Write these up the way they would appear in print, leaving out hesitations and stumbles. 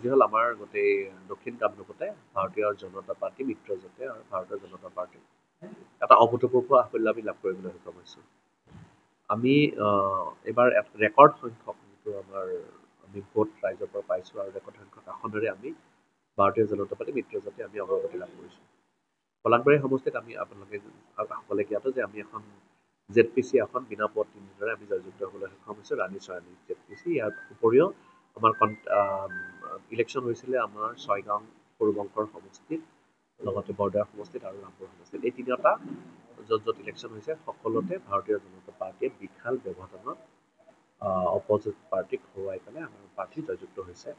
যি হ'ল আমাৰ গোটেই দক্ষিণ কামৰূপতে ভাৰতীয় জনতা পাৰ্টি মিত্ৰজোঁটে আৰু ভাৰতীয় জনতা পাৰ্টি এটা অভূতপূৰ্ব সাফল্য আমি লাভ কৰিবলৈ সক্ষম হৈছোঁ। আমি এইবাৰ ৰেকৰ্ড সংখ্যক যিটো আমাৰ আমি ভোট ৰাইজৰ পৰা পাইছোঁ আৰু ৰেকৰ্ড সংখ্যক আসনেৰে আমি ভাৰতীয় জনতা পাৰ্টি মিত্ৰজোঁটে আমি অগ্ৰগতি লাভ কৰিছোঁ। পলাশবাৰী সমষ্টিত আমি আপোনালোকে সকলে জ্ঞাত যে আমি এখন ZPC আসন বিনা প্ৰতিদ্বন্দ্বিতাৰে আমি জয়যুক্ত হ'বলৈ সক্ষম হৈছোঁ, ৰাণী চৰাণী ZPC। ইয়াৰ উপৰিও আমাৰ ইলেকশ্যন হৈছিলে আমাৰ ছয়গাঁও সৰুবংশৰ সমষ্টিত, লগতে বৰদোৱা সমষ্টিত আৰু ৰামপুৰ সমষ্টিত। এই তিনিওটা য'ত ইলেকশ্যন হৈছে সকলোতে ভাৰতীয় জনতা পাৰ্টীয়ে বিশাল ব্যৱধানত অপজিট পাৰ্টীক হৰুৱাই পেলাই আমাৰ পাৰ্টী জয়যুক্ত হৈছে।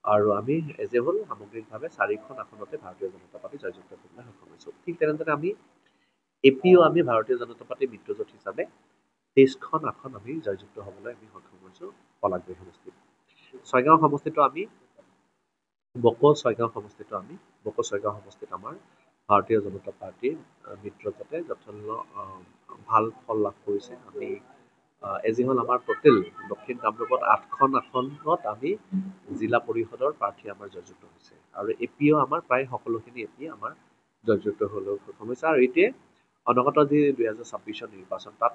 আৰু আমি এজ এ হ'ল সামগ্ৰিকভাৱে 4খন আসনতে ভাৰতীয় জনতা পাৰ্টী জয়যুক্ত কৰিবলৈ সক্ষম হৈছোঁ। ঠিক তেনেদৰে আমি APও আমি ভাৰতীয় জনতা পাৰ্টীৰ মিত্ৰজোঁট হিচাপে 23খন আসন আমি জয়যুক্ত হ'বলৈ আমি সক্ষম হৈছোঁ পলাশবাৰী সমষ্টিত। ছয়গাঁও সমষ্টিত আমি বকো ছয়গাঁও সমষ্টিত আমাৰ ভাৰতীয় জনতা পাৰ্টীৰ মিত্ৰজোঁটে যথেষ্ট ভাল ফল লাভ কৰিছে। আমি এজ এ হ'ল আমাৰ টোটেল দক্ষিণ কামৰূপত 8খন আসনত আমি জিলা পৰিষদৰ প্ৰাৰ্থী আমাৰ জয়যুক্ত হৈছে আৰু APও আমাৰ প্ৰায় সকলোখিনি APয়ে আমাৰ জয়যুক্ত হ'বলৈ সক্ষম হৈছে। আৰু এইটোৱে অনাগত যি 2026 নিৰ্বাচন তাত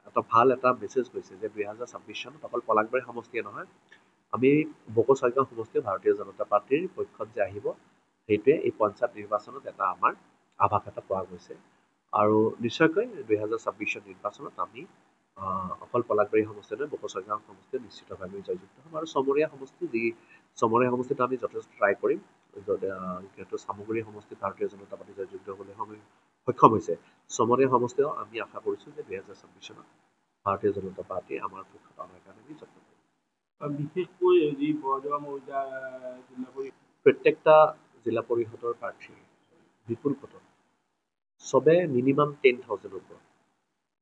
এটা ভাল এটা মেছেজ গৈছে যে 2026 চনত অকল পলাশবাৰী সমষ্টিয়ে নহয়, আমি বকো ছয়গাঁও সমষ্টিয়ে ভাৰতীয় জনতা পাৰ্টীৰ পক্ষত যে আহিব, সেইটোৱে এই পঞ্চায়ত নিৰ্বাচনত এটা আমাৰ আভাস এটা পোৱা গৈছে। আৰু নিশ্চয়কৈ 2026 নিৰ্বাচনত আমি অকল পলাশবাৰী সমষ্টিয়ে নহয়, বকো ছয়গাঁও সমষ্টিয়ে নিশ্চিতভাৱে জয়যুক্ত হ'ম। আৰু চমৰীয়া সমষ্টিত আমি যথেষ্ট ট্ৰাই কৰিম, যিহেতু চামগুৰি সমষ্টিত ভাৰতীয় জনতা পাৰ্টী জয়যুক্ত হ'বলৈ সক্ষম হৈছে। চমৰীয়া সমষ্টিও আমি আশা কৰিছোঁ যে 2026 চনত ভাৰতীয় জনতা পাৰ্টী আমাৰ পক্ষত অনাৰ কাৰণে আমি যত্ন কৰিম। বিশেষকৈ যি বৰদোৱা মৌজা প্ৰত্যেকটা জিলা পৰিষদৰ প্ৰাৰ্থী বিপুল ভোটত চবে মিনিমাম 10,000ৰ ওপৰত,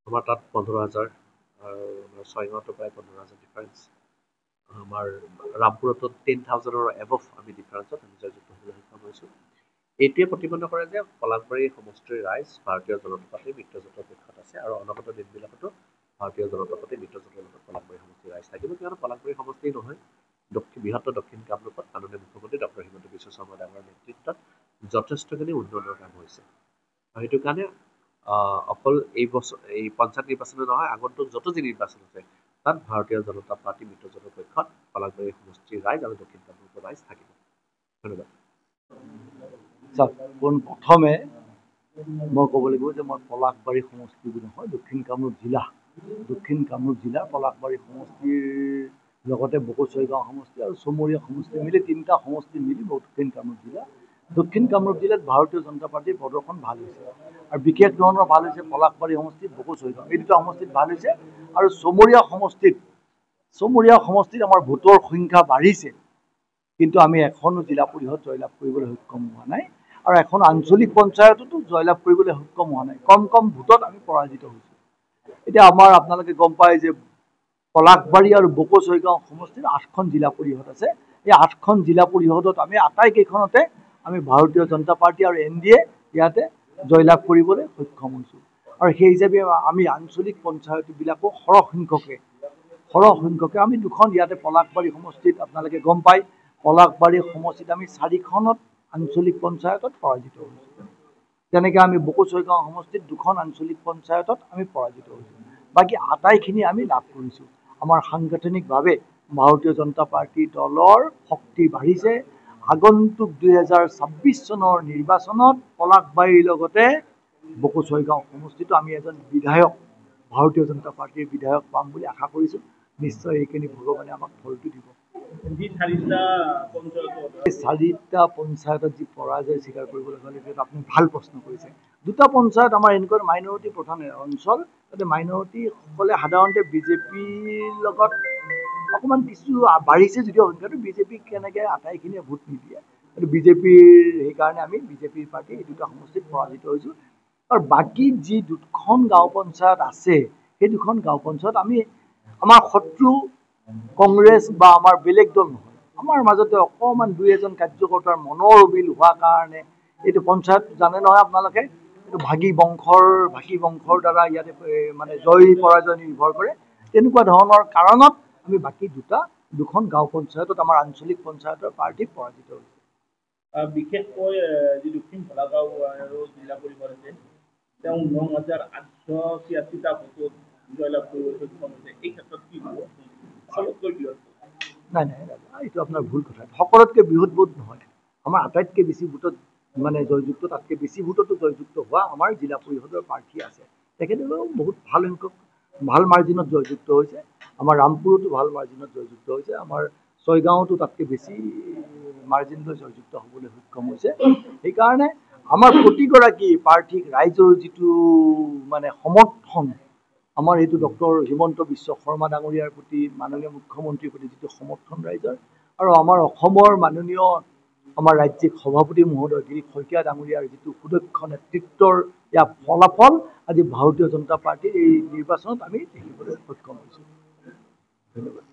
আমাৰ তাত 15,000 আৰু আমাৰ ছয়গাঁৱতো প্ৰায় 15,000 ডিফাৰেঞ্চ, আমাৰ ৰামপুৰতো 10,000ৰ এবভ আমি ডিফাৰেঞ্চত আমি জয়যুক্ত হ'বলৈ সক্ষম হৈছোঁ। এইটোৱে প্ৰতিপন্ন কৰে যে পলাশবাৰী সমষ্টিৰ ৰাইজ ভাৰতীয় জনতা পাৰ্টীৰ মিত্ৰজোঁটৰ পক্ষত আছে আৰু অনাগত দিনবিলাকতো ভাৰতীয় জনতা পাৰ্টীৰ মিত্ৰজোঁটৰ লগত পলাশবাৰী সমষ্টিৰ ৰাইজ থাকিব। কিয়নো পলাশবাৰী সমষ্টি নহয়, বৃহত্তৰ দক্ষিণ কামৰূপত মাননীয় মুখ্যমন্ত্ৰী ডক্টৰ হিমন্ত বিশ্ব শৰ্মা ডাঙৰ নেতৃত্বত যথেষ্টখিনি উন্নয়নৰ কাম হৈছে। আৰু সেইটো কাৰণে অকল এই পঞ্চায়ত নিৰ্বাচনে নহয়, আগন্তুক যত যি নিৰ্বাচন আছে তাত ভাৰতীয় জনতা পাৰ্টী মিত্ৰজোঁটৰ পক্ষত পলাশবাৰী সমষ্টিৰ ৰাইজ আৰু দক্ষিণ কামৰূপৰ ৰাইজ থাকিব। ধন্যবাদ। প্ৰথমে মই ক'ব লাগিব যে মই পলাশবাৰী সমষ্টি বুলি নহয়, দক্ষিণ কামৰূপ জিলাৰ পলাশবাৰী সমষ্টিৰ লগতে বকো ছয়গাঁও সমষ্টি আৰু চমৰীয়া সমষ্টি মিলি 3টা সমষ্টি মিলি দক্ষিণ কামৰূপ জিলা। দক্ষিণ কামৰূপ জিলাত ভাৰতীয় জনতা পাৰ্টীৰ প্ৰদৰ্শন ভাল হৈছে আৰু বিশেষ ধৰণৰ ভাল হৈছে পলাশবাৰী সমষ্টিত, বকো ছয়গাঁও এই 2টা সমষ্টিত ভাল হৈছে। আৰু চমৰীয়া সমষ্টিত আমাৰ ভোটৰ সংখ্যা বাঢ়িছে, কিন্তু আমি এখনো জিলা পৰিষদ জয়লাভ কৰিবলৈ সক্ষম হোৱা নাই আৰু এখন আঞ্চলিক পঞ্চায়ততো জয়লাভ কৰিবলৈ সক্ষম হোৱা নাই। কম ভোটত আমি পৰাজিত হৈছোঁ। এতিয়া আপোনালোকে গম পায় যে পলাশবাৰী আৰু বকো ছয়গাঁও সমষ্টিৰ 8খন জিলা পৰিষদ আছে। এই 8খন জিলা পৰিষদত আমি আটাইকেইখনতে আমি ভাৰতীয় জনতা পাৰ্টী আৰু NDA ইয়াতে জয়লাভ কৰিবলৈ সক্ষম হৈছোঁ। আৰু সেই হিচাপে আমি আঞ্চলিক পঞ্চায়তবিলাকো সৰহ সংখ্যকে আমি 2খন ইয়াতে পলাশবাৰী সমষ্টিত আপোনালোকে গম পায়, পলাশবাৰী সমষ্টিত আমি 4খনত আঞ্চলিক পঞ্চায়তত পৰাজিত হৈছোঁ। তেনেকৈ আমি বকো ছয়গাঁও সমষ্টিত 2খন আঞ্চলিক পঞ্চায়তত আমি পৰাজিত হৈছোঁ। বাকী আটাইখিনি আমি লাভ কৰিছোঁ। আমাৰ সাংগঠনিকভাৱে ভাৰতীয় জনতা পাৰ্টী দলৰ শক্তি বাঢ়িছে। আগন্তুক 2026 চনৰ নিৰ্বাচনত পলাশবাৰীৰ লগতে বকো ছয়গাঁও সমষ্টিতো আমি এজন বিধায়ক, ভাৰতীয় জনতা পাৰ্টীৰ বিধায়ক পাম বুলি আশা কৰিছোঁ। নিশ্চয় এইখিনি ভগৱানে আমাক ফলটো দিব। 4টা পঞ্চায়তত যি পৰাজয় স্বীকাৰ কৰিবলৈ হ'লে আপুনি ভাল প্ৰশ্ন কৰিছে। 2টা পঞ্চায়ত আমাৰ এনেকুৱা মাইনৰিটি প্ৰধান অঞ্চল, তাতে মাইনৰিটিসকলে সাধাৰণতে বিজেপিৰ লগত অকণমান কিছু বাঢ়িছে যদিও সংখ্যাটো, বিজেপিক কেনেকৈ আটাইখিনিয়ে ভোট নিদিয়ে, কিন্তু বিজেপিৰ সেইকাৰণে আমি বিজেপিৰ পাৰ্টী এই 2টা সমষ্টিত পৰাজিত হৈছোঁ। আৰু বাকী যি 2খন গাঁও পঞ্চায়ত আছে, সেই 2খন গাঁও পঞ্চায়ত আমাৰ শত্ৰু কংগ্ৰেছ বা আমাৰ বেলেগ দল নহয়, আমাৰ মাজতে অকণমান 2-এজন কাৰ্যকৰ্তাৰ মনৰ অমিল হোৱাৰ কাৰণে এইটো পঞ্চায়ত জানে নহয় আপোনালোকে, এইটো ভাগী বংশৰ দ্বাৰা ইয়াতে মানে জয় পৰাজয় নিৰ্ভৰ কৰে। তেনেকুৱা ধৰণৰ কাৰণত আমি বাকী 2টা দুখন গাঁও পঞ্চায়তত আমাৰ আঞ্চলিক পঞ্চায়তৰ পাৰ্টি পৰাজিত হৈছে। বিশেষকৈ যি দক্ষিণ ভোলাগাঁও আৰু জিলা পৰিষদ আছে তেওঁ ৯,৮৮৬টা ভোটত জয়লাভ কৰিবলৈ সক্ষম হৈছে। এই ক্ষেত্ৰত কি হ'ব? সকলোতকৈ বৃহৎ নাই এইটো আপোনাৰ ভুল কথা। সকলোতকৈ বৃহৎ ভোট নহয়, আমাৰ আটাইতকৈ বেছি ভোটত মানে জয়যুক্ত, তাতকৈ বেছি ভোটতো জয়যুক্ত হোৱা আমাৰ জিলা পৰিষদৰ প্ৰাৰ্থী আছে। তেখেতলোকেও বহুত ভাল সংখ্যক ভাল মাৰ্জিনত জয়যুক্ত হৈছে। আমাৰ ৰামপুৰতো ভাল মাৰ্জিনত জয়যুক্ত হৈছে। আমাৰ ছয়গাঁৱতো তাতকৈ বেছি মাৰ্জিন লৈ জয়যুক্ত হ'বলৈ সক্ষম হৈছে। সেইকাৰণে আমাৰ প্ৰতিগৰাকী প্ৰাৰ্থীক ৰাইজৰ যিটো মানে সমৰ্থন, আমাৰ এইটো ডক্টৰ হিমন্ত বিশ্ব শৰ্মা ডাঙৰীয়াৰ প্ৰতি, মাননীয় মুখ্যমন্ত্ৰীৰ প্ৰতি যিটো সমৰ্থন ৰাইজৰ, আৰু আমাৰ অসমৰ মাননীয় আমাৰ ৰাজ্যিক সভাপতি মহোদয় দিলীপ শইকীয়া ডাঙৰীয়াৰ যিটো সুদক্ষ নেতৃত্বৰ ইয়াৰ ফলাফল আজি ভাৰতীয় জনতা পাৰ্টীৰ এই নিৰ্বাচনত আমি দেখিবলৈ সক্ষম হৈছোঁ। ধন্যবাদ।